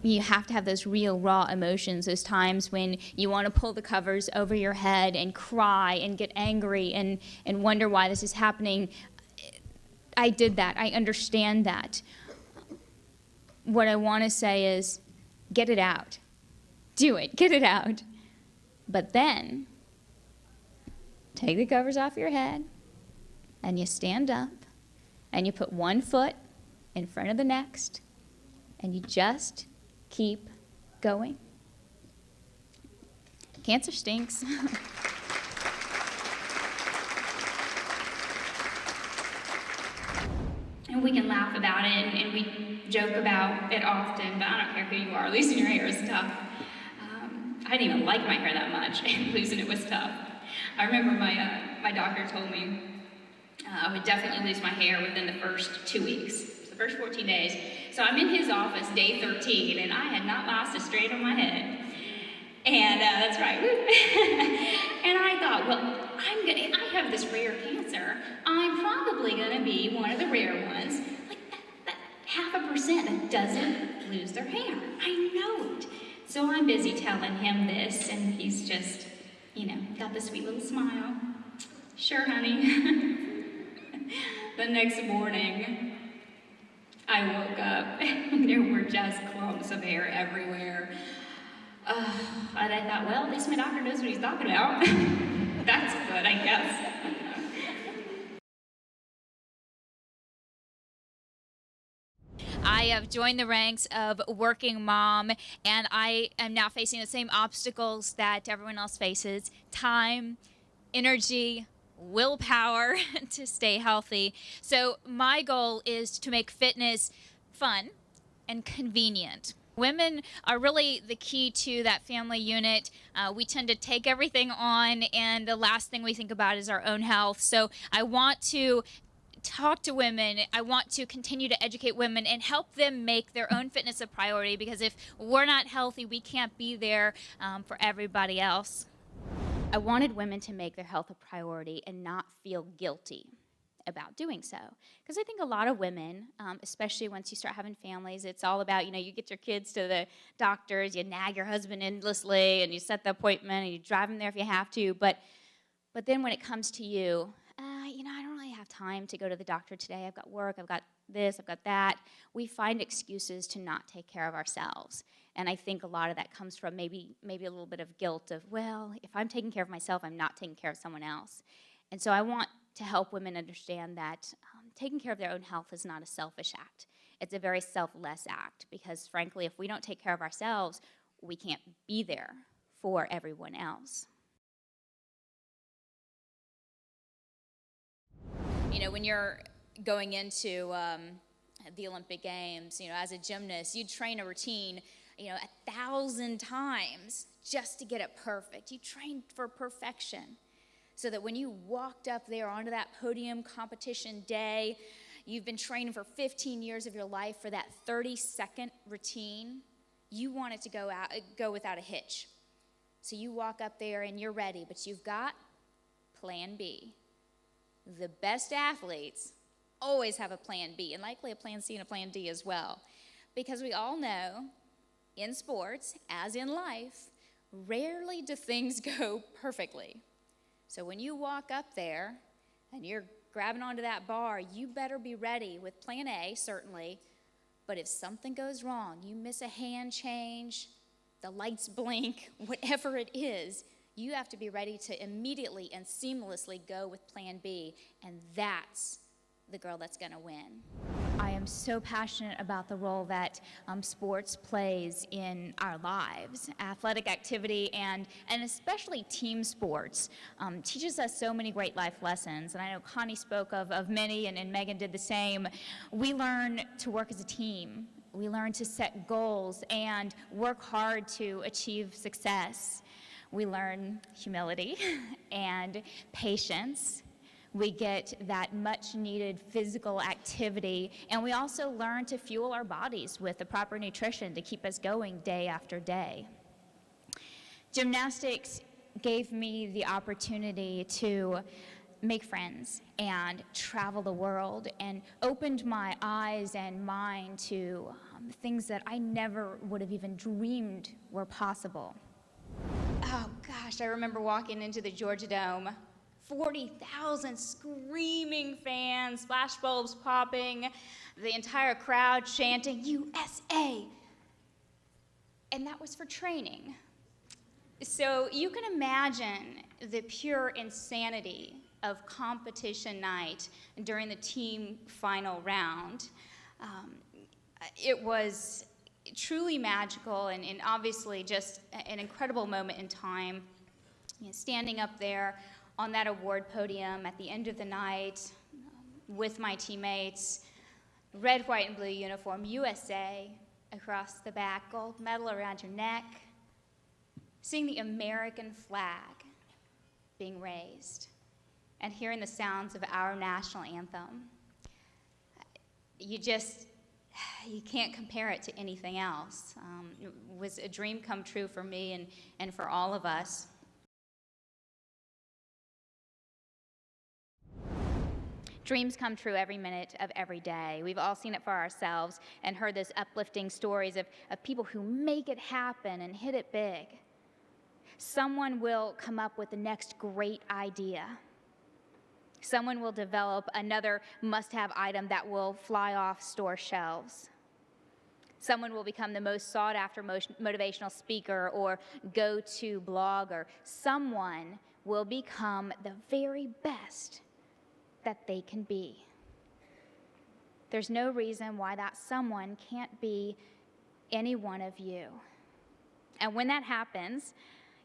you have to have those real raw emotions, those times when you want to pull the covers over your head and cry and get angry and wonder why this is happening. I did that. I understand that. What I want to say is, get it out. Do it. Get it out. But then, take the covers off your head, and you stand up, and you put one foot in front of the next, and you just keep going. Cancer stinks. And we can laugh about it, and we joke about it often, but I don't care who you are, losing your hair is tough. I didn't even like my hair that much, and losing it was tough. I remember my doctor told me I would definitely lose my hair within the first 2 weeks, the first 14 days. So I'm in his office day 13, and I had not lost a strand on my head. And that's right. And I thought, well, I have this rare cancer. I'm probably gonna be one of the rare ones, like that 0.5% that doesn't lose their hair. I know it. So I'm busy telling him this, and he's just, got the sweet little smile. Sure, honey. The next morning, I woke up, and there were just clumps of hair everywhere. And I thought, well, at least my doctor knows what he's talking about. That's good, I guess. I have joined the ranks of working mom, and I am now facing the same obstacles that everyone else faces: time, energy, willpower to stay healthy. So my goal is to make fitness fun and convenient. Women are really the key to that family unit. We tend to take everything on, and the last thing we think about is our own health. So I want to talk to women. I want to continue to educate women and help them make their own fitness a priority, because if we're not healthy, we can't be there for everybody else. I wanted women to make their health a priority and not feel guilty about doing so. Because I think a lot of women, especially once you start having families, it's all about, you get your kids to the doctors, you nag your husband endlessly, and you set the appointment, and you drive them there if you have to. But then when it comes to you, I don't really have time to go to the doctor today. I've got work, I've got this, I've got that. We find excuses to not take care of ourselves. And I think a lot of that comes from maybe a little bit of guilt of, well, if I'm taking care of myself, I'm not taking care of someone else. And so I want to help women understand that taking care of their own health is not a selfish act. It's a very selfless act, because frankly, if we don't take care of ourselves, we can't be there for everyone else. When you're going into the Olympic Games, as a gymnast, you train a routine, 1,000 times just to get it perfect. You train for perfection, so that when you walked up there onto that podium competition day, you've been training for 15 years of your life for that 30-second routine. You want it to go without a hitch. So you walk up there and you're ready, but you've got plan B. The best athletes always have a plan B, and likely a plan C and a plan D as well. Because we all know, in sports, as in life, rarely do things go perfectly. So when you walk up there and you're grabbing onto that bar, you better be ready with plan A, certainly. But if something goes wrong, you miss a hand change, the lights blink, whatever it is, you have to be ready to immediately and seamlessly go with plan B, and that's the girl that's going to win. I am so passionate about the role that sports plays in our lives. Athletic activity and especially team sports teaches us so many great life lessons. And I know Connie spoke of many, and Megan did the same. We learn to work as a team. We learn to set goals and work hard to achieve success. We learn humility and patience. We get that much-needed physical activity, and we also learn to fuel our bodies with the proper nutrition to keep us going day after day. Gymnastics gave me the opportunity to make friends and travel the world, and opened my eyes and mind to things that I never would have even dreamed were possible. Oh gosh, I remember walking into the Georgia Dome, 40,000 screaming fans, flash bulbs popping, the entire crowd chanting, USA! And that was for training. So you can imagine the pure insanity of competition night during the team final round. It was truly magical and obviously just an incredible moment in time. You know, standing up there on that award podium at the end of the night with my teammates, red, white, and blue uniform, USA across the back, gold medal around your neck, seeing the American flag being raised, and hearing the sounds of our national anthem. You can't compare it to anything else. It was a dream come true for me and for all of us. Dreams come true every minute of every day. We've all seen it for ourselves and heard those uplifting stories of people who make it happen and hit it big. Someone will come up with the next great idea. Someone will develop another must-have item that will fly off store shelves. Someone will become the most sought-after motivational speaker or go-to blogger. Someone will become the very best that they can be. There's no reason why that someone can't be any one of you. And when that happens,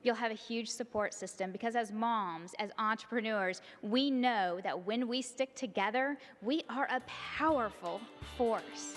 you'll have a huge support system, because as moms, as entrepreneurs, we know that when we stick together, we are a powerful force.